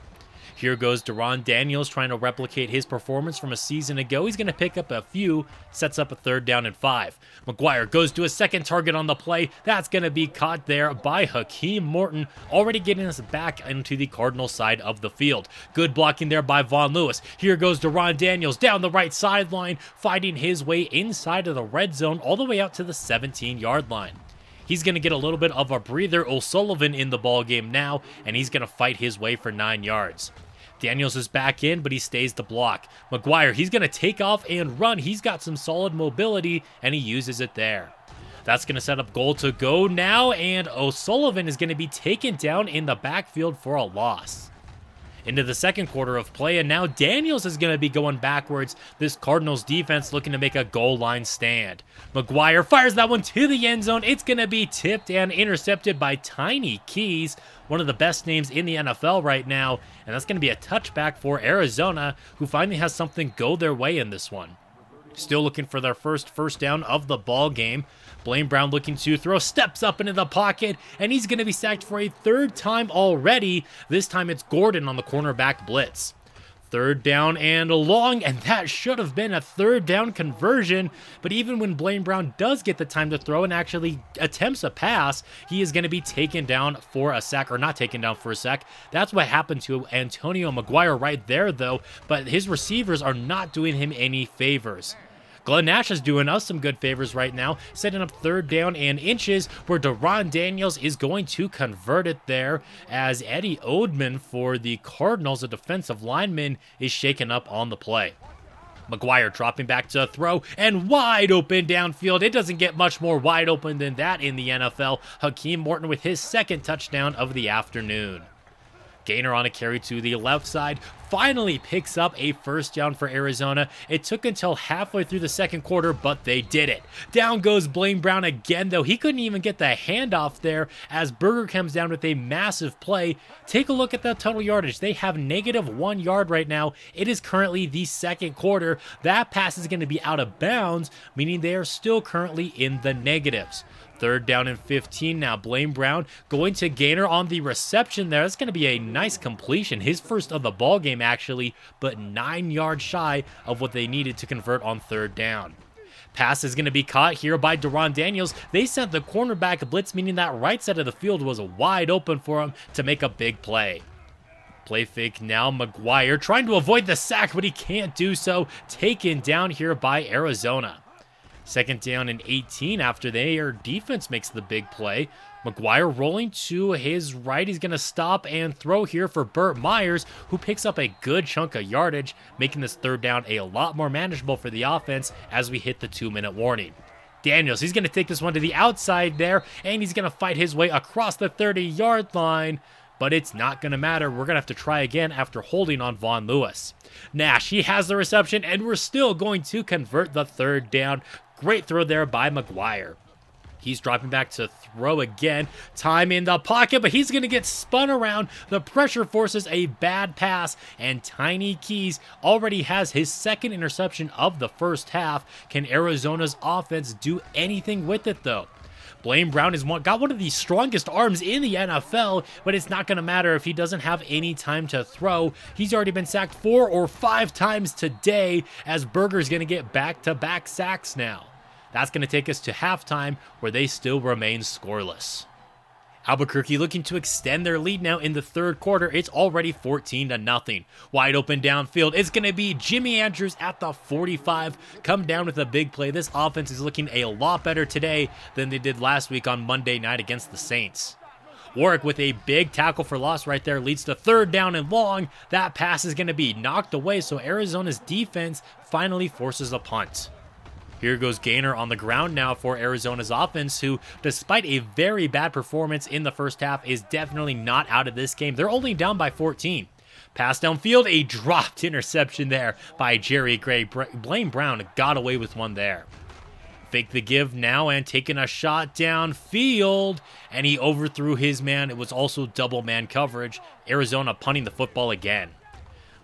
Here goes Deron Daniels trying to replicate his performance from a season ago. He's going to pick up a few, sets up a 3rd down and 5. Maguire goes to a second target on the play. That's going to be caught there by Hakeem Morton, already getting us back into the Cardinals side of the field. Good blocking there by Von Lewis. Here goes Deron Daniels down the right sideline, fighting his way inside of the red zone all the way out to the 17-yard line. He's going to get a little bit of a breather. O'Sullivan in the ball game now, and he's going to fight his way for 9 yards. Daniels is back in, but he stays to block. Maguire, he's going to take off and run. He's got some solid mobility, and he uses it there. That's going to set up goal to go now, and O'Sullivan is going to be taken down in the backfield for a loss. Into the second quarter of play, and now Daniels is going to be going backwards. This Cardinals defense looking to make a goal line stand. Maguire fires that one to the end zone. It's going to be tipped and intercepted by Tiny Keys, one of the best names in the NFL right now, and that's going to be a touchback for Arizona, who finally has something go their way in this one. Still looking for their first down of the ball game. Blaine Brown looking to throw, steps up into the pocket, and he's going to be sacked for a 3rd time already. This time it's Gordon on the cornerback blitz. 3rd down and long, and that should have been a 3rd down conversion, but even when Blaine Brown does get the time to throw and actually attempts a pass, he is going to be taken down for a sack, or not taken down for a sack. That's what happened to Antonio Maguire right there, though, but his receivers are not doing him any favors. Glenn Nash is doing us some good favors right now, setting up 3rd down and inches where Deron Daniels is going to convert it there as Eddie Oldman for the Cardinals, a defensive lineman, is shaken up on the play. Maguire dropping back to throw and wide open downfield. It doesn't get much more wide open than that in the NFL. Hakeem Morton with his 2nd touchdown of the afternoon. Gainer on a carry to the left side, finally picks up a 1st down for Arizona. It took until halfway through the 2nd quarter, but they did it. Down goes Blaine Brown again, though. He couldn't even get the handoff there as Berger comes down with a massive play. Take a look at the total yardage. They have -1 yard right now. It is currently the 2nd quarter. That pass is going to be out of bounds, meaning they are still currently in the negatives. 3rd down and 15 now. Blaine Brown going to Gainer on the reception there. That's going to be a nice completion. His first of the ball game, actually, but 9 yards shy of what they needed to convert on 3rd down. Pass is going to be caught here by Deron Daniels. They sent the cornerback blitz, meaning that right side of the field was wide open for him to make a big play. Play fake now. Maguire trying to avoid the sack, but he can't do so. Taken down here by Arizona. 2nd down and 18 after their defense makes the big play. Maguire rolling to his right. He's going to stop and throw here for Burt Myers, who picks up a good chunk of yardage, making this 3rd down a lot more manageable for the offense as we hit the 2-minute warning. Daniels, he's going to take this one to the outside there, and he's going to fight his way across the 30-yard line. But it's not going to matter. We're going to have to try again after holding on Vaughn Lewis. Nash, he has the reception, and we're still going to convert the 3rd down. Great throw there by Maguire. He's dropping back to throw again. Time in the pocket, but he's going to get spun around. The pressure forces a bad pass, and Tiny Keys already has his 2nd interception of the 1st half. Can Arizona's offense do anything with it, though? Blaine Brown has got one of the strongest arms in the NFL, but it's not going to matter if he doesn't have any time to throw. He's already been sacked 4 or 5 times today, as Berger's going to get back-to-back sacks now. That's going to take us to halftime, where they still remain scoreless. Albuquerque looking to extend their lead now in the 3rd quarter. It's already 14-0. Wide open downfield. It's going to be Jimmy Andrews at the 45. Come down with a big play. This offense is looking a lot better today than they did last week on Monday night against the Saints. Warwick with a big tackle for loss right there leads to 3rd down and long. That pass is going to be knocked away, so Arizona's defense finally forces a punt. Here goes Gainer on the ground now for Arizona's offense, who, despite a very bad performance in the 1st half, is definitely not out of this game. They're only down by 14. Pass downfield, a dropped interception there by Jerry Gray. Blaine Brown got away with one there. Fake the give now and taking a shot downfield, and he overthrew his man. It was also double man coverage. Arizona punting the football again.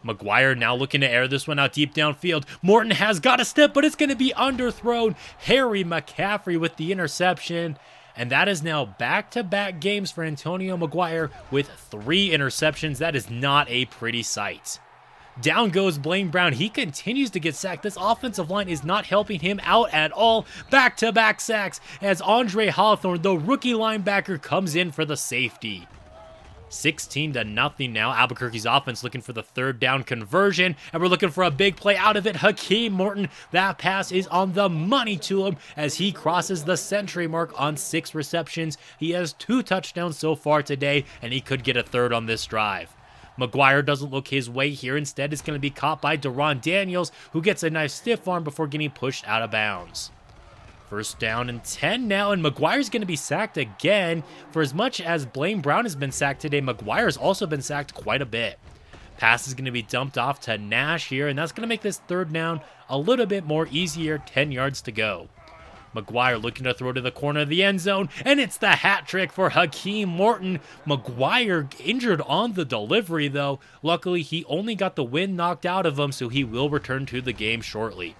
Maguire now looking to air this one out deep downfield. Morton has got a step, but it's going to be underthrown. Harry McCaffrey with the interception. And that is now back-to-back games for Antonio Maguire with 3 interceptions. That is not a pretty sight. Down goes Blaine Brown. He continues to get sacked. This offensive line is not helping him out at all. Back-to-back sacks as Andre Hawthorne, the rookie linebacker, comes in for the safety. 16-0 now. Albuquerque's offense looking for the 3rd down conversion, and we're looking for a big play out of it. Hakeem Morton, that pass is on the money to him as he crosses the century mark on 6 receptions. He has 2 touchdowns so far today, and he could get a 3rd on this drive. Maguire doesn't look his way here. Instead, it's going to be caught by Deron Daniels, who gets a nice stiff arm before getting pushed out of bounds. 1st down and 10 now, and Maguire's going to be sacked again. For as much as Blaine Brown has been sacked today, Maguire's also been sacked quite a bit. Pass is going to be dumped off to Nash here, and that's going to make this 3rd down a little bit more easier. 10 yards to go. Maguire looking to throw to the corner of the end zone, and it's the hat trick for Hakeem Morton. Maguire injured on the delivery, though. Luckily, he only got the wind knocked out of him, so he will return to the game shortly.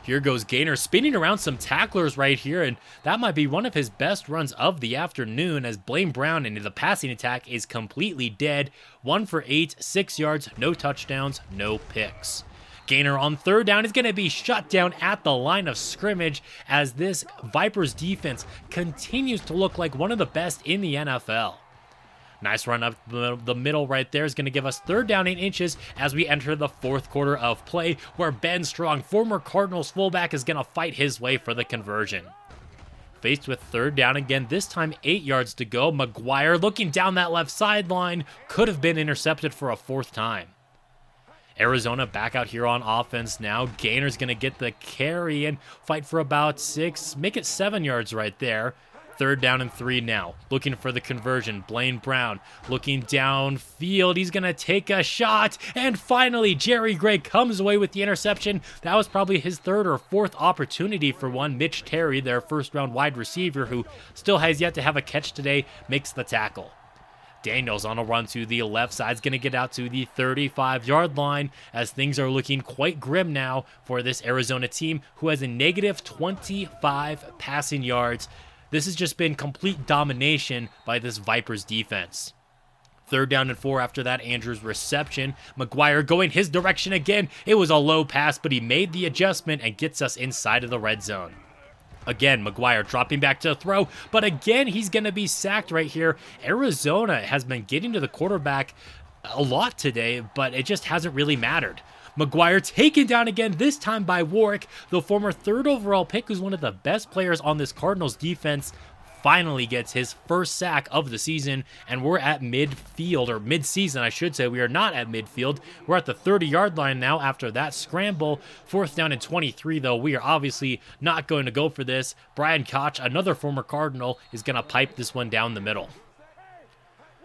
Here goes Gainer spinning around some tacklers right here, and that might be one of his best runs of the afternoon as Blaine Brown into the passing attack is completely dead. 1 for 8, 6 yards, no touchdowns, no picks. Gainer on 3rd down is going to be shut down at the line of scrimmage as this Vipers defense continues to look like one of the best in the NFL. Nice run up the middle right there is going to give us 3rd down 8 inches as we enter the 4th quarter of play, where Ben Strong, former Cardinals fullback, is going to fight his way for the conversion. Faced with 3rd down again, this time 8 yards to go. Maguire looking down that left sideline, could have been intercepted for a 4th time. Arizona back out here on offense now. Gainer's going to get the carry and fight for about 6, make it 7 yards right there. 3rd down and 3 now. Looking for the conversion. Blaine Brown looking downfield. He's going to take a shot. And finally, Jerry Gray comes away with the interception. That was probably his 3rd or 4th opportunity for one. Mitch Terry, their 1st-round wide receiver, who still has yet to have a catch today, makes the tackle. Daniels on a run to the left side is going to get out to the 35-yard line as things are looking quite grim now for this Arizona team, who has a negative 25 passing yards. This has just been complete domination by this Vipers defense. 3rd down and 4 after that Andrews reception. Maguire going his direction again. It was a low pass, but he made the adjustment and gets us inside of the red zone. Again, Maguire dropping back to throw, but again, he's going to be sacked right here. Arizona has been getting to the quarterback a lot today, but it just hasn't really mattered. Maguire taken down again, this time by Warwick, the former 3rd overall pick, who's one of the best players on this Cardinals defense, finally gets his 1st sack of the season, and we're at midfield, or mid-season, I should say. We are not at midfield. We're at the 30-yard line now after that scramble. 4th down and 23, though. We are obviously not going to go for this. Brian Koch, another former Cardinal, is going to pipe this one down the middle.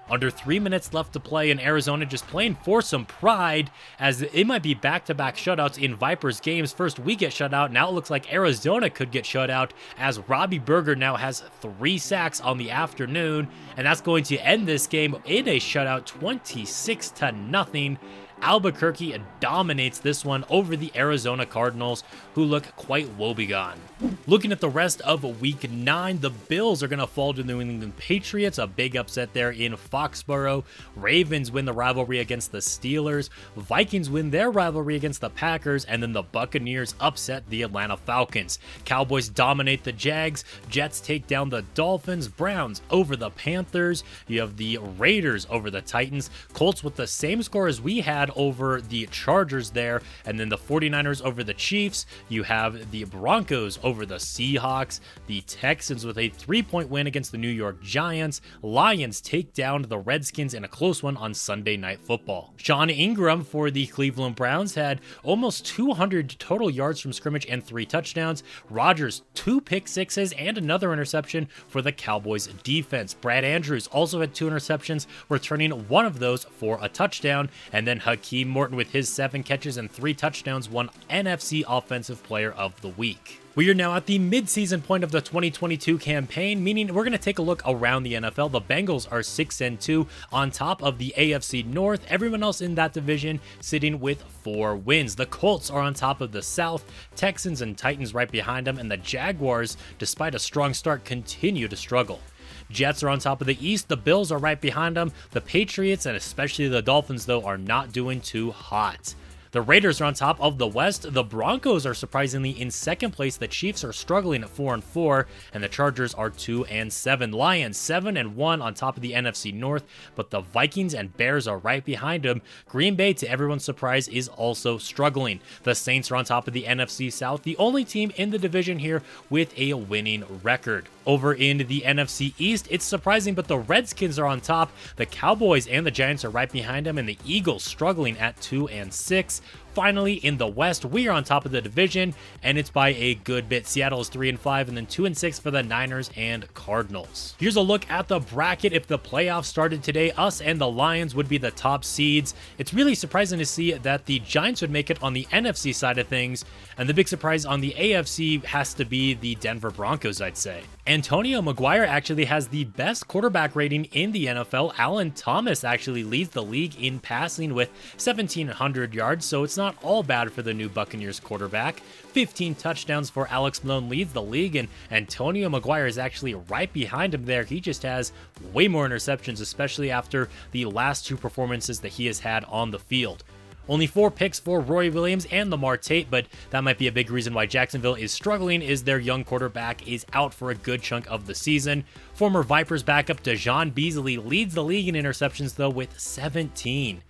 Under 3 minutes left to play, and Arizona just playing for some pride, as it might be back-to-back shutouts in Vipers games. First we get shut out, now it looks like Arizona could get shut out, as Robbie Berger now has 3 sacks on the afternoon, and that's going to end this game in a shutout, 26-0. Albuquerque dominates this one over the Arizona Cardinals, who look quite woebegone. Looking at the rest of Week 9, the Bills are going to fall to the New England Patriots, a big upset there in Foxborough. Ravens win the rivalry against the Steelers. Vikings win their rivalry against the Packers, and then the Buccaneers upset the Atlanta Falcons. Cowboys dominate the Jags. Jets take down the Dolphins. Browns over the Panthers. You have the Raiders over the Titans. Colts with the same score as we had over the Chargers there, and then the 49ers over the Chiefs. You have the Broncos over the Seahawks, the Texans with a 3-point win against the New York Giants. Lions take down the Redskins in a close one on Sunday Night Football. Sean Ingram for the Cleveland Browns had almost 200 total yards from scrimmage and 3 touchdowns. Rodgers 2 pick sixes and another interception for the Cowboys defense. Brad Andrews also had 2 interceptions, returning one of those for a touchdown, and then Hakeem Morton with his 7 catches and 3 touchdowns won NFC Offensive Player of the Week. We are now at the mid-season point of the 2022 campaign, meaning we're going to take a look around the NFL. The Bengals are 6-2 on top of the AFC North. Everyone else in that division sitting with 4 wins. The Colts are on top of the South, Texans and Titans right behind them, and the Jaguars, despite a strong start, continue to struggle. Jets are on top of the East. The Bills are right behind them. The Patriots and especially the Dolphins, though, are not doing too hot. The Raiders are on top of the West. The Broncos are surprisingly in 2nd place. The Chiefs are struggling at 4-4, and the Chargers are 2-7. Lions 7-1 on top of the NFC North, but the Vikings and Bears are right behind them. Green Bay, to everyone's surprise, is also struggling. The Saints are on top of the NFC South, the only team in the division here with a winning record. Over in the NFC East, it's surprising, but the Redskins are on top. The Cowboys and the Giants are right behind them, and the Eagles struggling at 2-6. Finally, in the West, we are on top of the division, and it's by a good bit. Seattle is 3-5, and then 2-6 for the Niners and Cardinals. Here's a look at the bracket. If the playoffs started today, us and the Lions would be the top seeds. It's really surprising to see that the Giants would make it on the NFC side of things, and the big surprise on the AFC has to be the Denver Broncos, I'd say. Antonio Maguire actually has the best quarterback rating in the NFL. Alan Thomas actually leads the league in passing with 1,700 yards, so it's not all bad for the new Buccaneers quarterback. 15 touchdowns for Alex Malone leads the league, and Antonio Maguire is actually right behind him there. He just has way more interceptions, especially after the last 2 performances that he has had on the field. Only 4 picks for Roy Williams and Lamar Tate, but that might be a big reason why Jacksonville is struggling is their young quarterback is out for a good chunk of the season. Former Vipers backup DeJon Beasley leads the league in interceptions though with 17.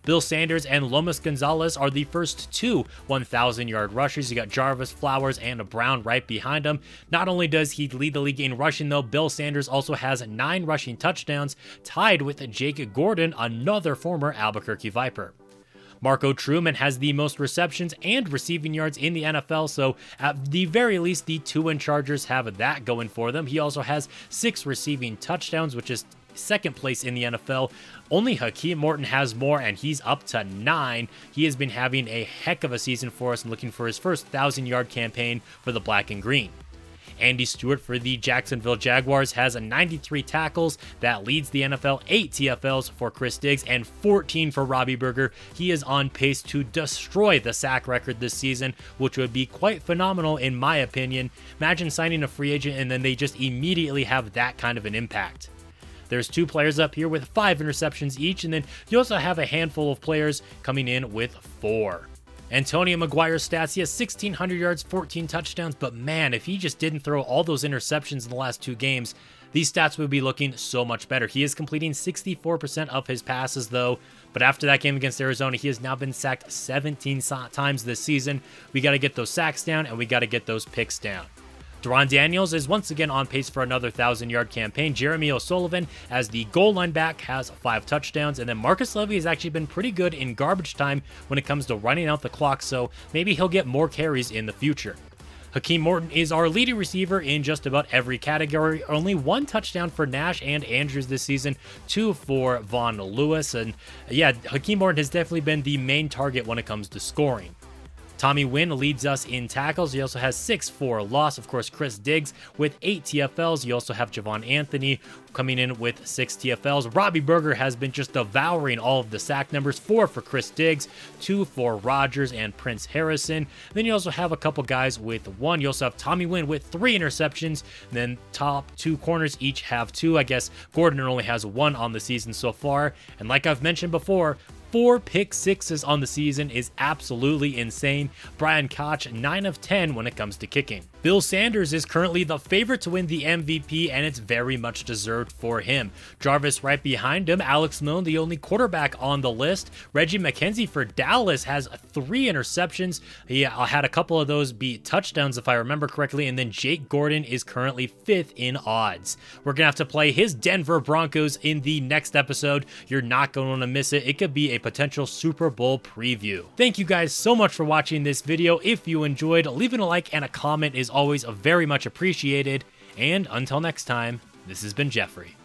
Bill Sanders and Lomas Gonzalez are the first 2 1,000-yard rushers. You got Jarvis Flowers and Brown right behind him. Not only does he lead the league in rushing though, Bill Sanders also has 9 rushing touchdowns, tied with Jake Gordon, another former Albuquerque Viper. Marco Truman has the most receptions and receiving yards in the NFL, so at the very least, the Two-Win Chargers have that going for them. He also has 6 receiving touchdowns, which is second place in the NFL. Only Hakeem Morton has more, and he's up to 9. He has been having a heck of a season for us and looking for his first 1,000-yard campaign for the Black and Green. Andy Stewart for the Jacksonville Jaguars has 93 tackles. That leads the NFL. 8 TFLs for Chris Diggs and 14 for Robbie Berger. He is on pace to destroy the sack record this season, which would be quite phenomenal in my opinion. Imagine signing a free agent and then they just immediately have that kind of an impact. There's 2 players up here with 5 interceptions each, and then you also have a handful of players coming in with 4. Antonio Maguire's stats, he has 1,600 yards, 14 touchdowns, but man, if he just didn't throw all those interceptions in the last 2 games, these stats would be looking so much better. He is completing 64% of his passes though, but after that game against Arizona, he has now been sacked 17 times this season. We got to get those sacks down, and we got to get those picks down. Deron Daniels is once again on pace for another 1,000-yard campaign. Jeremy O'Sullivan, as the goal line back, has 5 touchdowns. And then Marcus Levy has actually been pretty good in garbage time when it comes to running out the clock, so maybe he'll get more carries in the future. Hakeem Morton is our leading receiver in just about every category. Only 1 touchdown for Nash and Andrews this season, 2 for Vaughn Lewis. And yeah, Hakeem Morton has definitely been the main target when it comes to scoring. Tommy Wynn leads us in tackles. He also has 6 for loss. Of course, Chris Diggs with 8 TFLs. You also have Javon Anthony coming in with 6 TFLs. Robbie Berger has been just devouring all of the sack numbers. 4 for Chris Diggs, 2 for Rodgers and Prince Harrison. Then you also have a couple guys with 1. You also have Tommy Wynn with 3 interceptions. And then top 2 corners each have 2. I guess Gordon only has 1 on the season so far. And like I've mentioned before, 4 pick sixes on the season is absolutely insane. Brian Koch, 9 of 10 when it comes to kicking. Bill Sanders is currently the favorite to win the MVP, and it's very much deserved for him. Jarvis right behind him. Alex Milne, the only quarterback on the list. Reggie McKenzie for Dallas has 3 interceptions. He had a couple of those be touchdowns if I remember correctly, and then Jake Gordon is currently 5th in odds. We're going to have to play his Denver Broncos in the next episode. You're not going to miss it. It could be a potential Super Bowl preview. Thank you guys so much for watching this video. If you enjoyed, leaving a like and a comment is always very much appreciated. And until next time, this has been Jeffrey.